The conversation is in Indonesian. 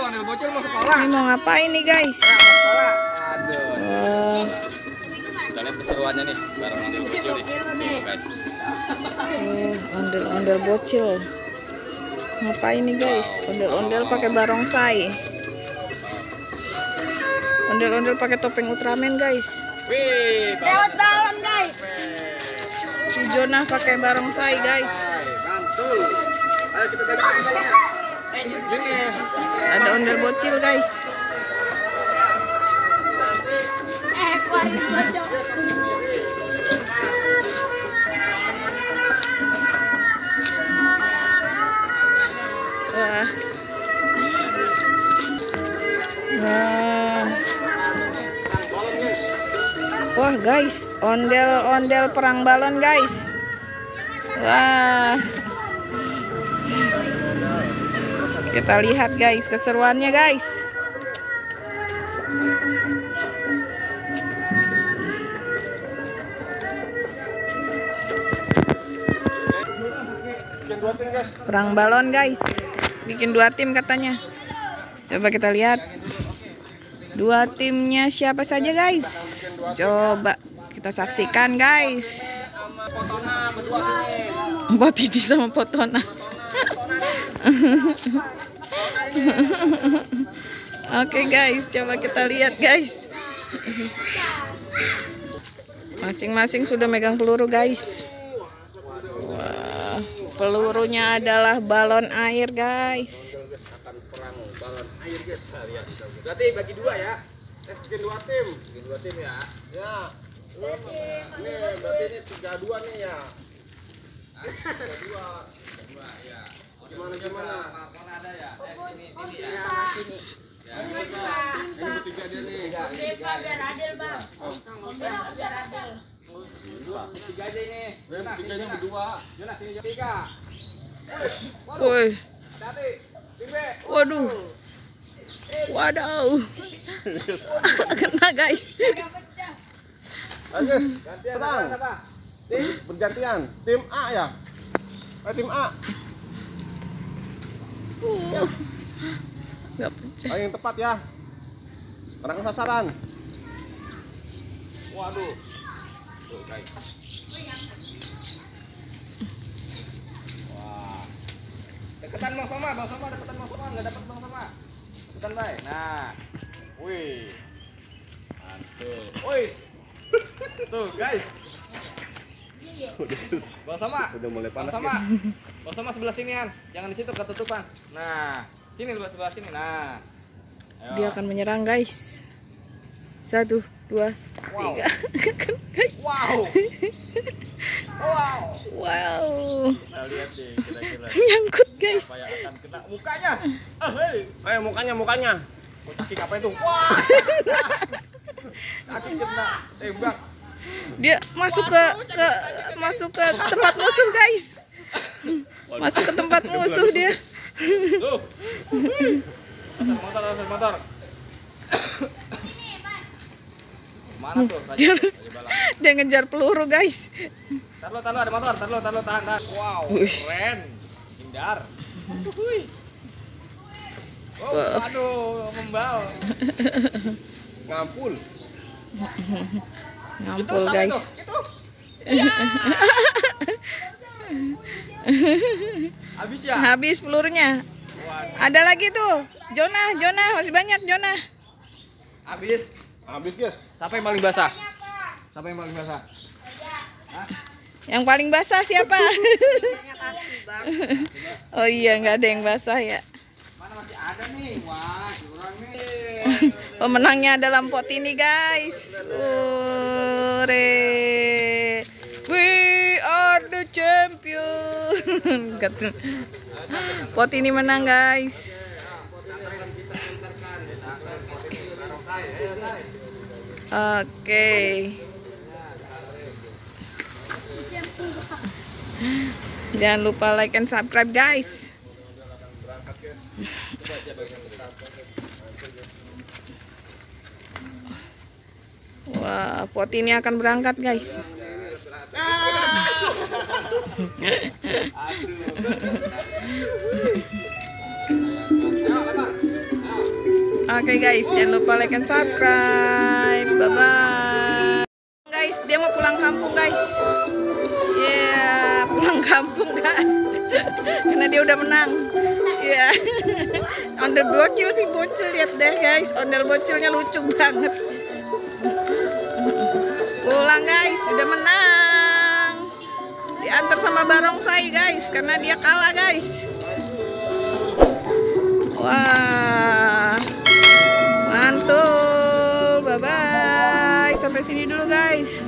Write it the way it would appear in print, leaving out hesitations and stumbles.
ondel bocil mau sekolah. Ini mau ngapain nih guys? Sekolah. Aduh. Kita lihat keseruannya nih bareng ondel bocil nih. Tuh guys. Ondel-ondel bocil. Ngapain nih guys? Ondel-ondel pakai barongsai. Ondel-ondel pakai topeng Ultraman guys. Wih, Lewat balon guys. Si Jonah pakai barongsai guys. Mantul. Ayo kita bagi. Gini. Ada ondel bocil guys. Kuarin bocor. Wah. Wah. Wah guys, ondel-ondel perang balon guys. Wah. Kita lihat guys keseruannya guys. Perang balon guys. Bikin 2 tim katanya. Coba kita lihat. 2 timnya siapa saja guys. Coba kita saksikan guys. Potini sama Potona. Oke guys, coba kita lihat guys. Masing-masing sudah megang peluru guys. Wah, pelurunya adalah balon air guys. Akan perang balon air guys. Lihat. Berarti bagi 2 ya. Bikin 2 tim. Bikin 2 tim ya. Ya. Ini berarti ini 3-2 nih ya. 3-2 ya. Gimana? Mana ada ya? Sini ya. Sini. Ya, ini bertiga dia nih. Biar adil bang. Biar adil. Tiga aja ini. Tiganya berdua. Jonas sini 3. Woi. Satu. Tiga. Waduh. Wadaw. Kena guys. Ayo guys, Gantian. tenang. Siapa? Bergantian. Tim A ya. Tim A. Nggak pecah. Paling tepat ya. Karena sasaran. Waduh. Tuh guys. Wah. Deketan Bang Soma deketan Bang Soma, enggak dapat Bang Soma. Deketan baik. Nah. Wih. Mantul. Wih. Tuh guys. Bang Soma. Udah mulai Bang panas. Soma. Bang Soma sebelah sinian. Jangan di situ ketutupan. Nah, sini sebelah sini. Nah. Ayo. Dia akan menyerang guys. 1, 2, 3. Wow. Wow. Wow. Kita lihat deh kira-kira Nyangkut guys. apa yang akan kena mukanya. Hei. Ayo mukanya. Oh, kaki apa itu? Wah. Kaki kena tembak. Dia masuk ke tempat musuh guys. Masuk ke tempat musuh dia. Tuh. Motor. Mana tuh? Dia ngejar peluru guys. Taruh ada motor. Tahan. Wow, Uish. keren. Hindar. Oh, aduh, membal. Ngampul. Ngampul guys. Itu. Habis ya? Habis pelurunya. Waduh. Ada lagi tuh. Jonah masih banyak Jonah. Habis. Habis guys. Siapa yang paling basah? Yang paling basah siapa? Oh iya, nggak ada yang basah ya. Mana masih ada nih? Wah, curang nih. Pemenangnya adalah Potini guys. Ure. We are the champion. Potini menang guys. Oke. Jangan lupa like and subscribe guys. Wah, Potini akan berangkat guys. Oke guys, jangan lupa like and subscribe. Bye bye. Guys, dia mau pulang kampung guys. Yeah, pulang kampung guys. Karena dia udah menang. Iya. Ondel bocil sih, bocil, lihat deh guys. Ondel bocilnya lucu banget. Pulang guys, udah menang. Diantar sama barongsai guys, karena dia kalah guys. Wah, mantul. Bye bye. Sampai sini dulu guys.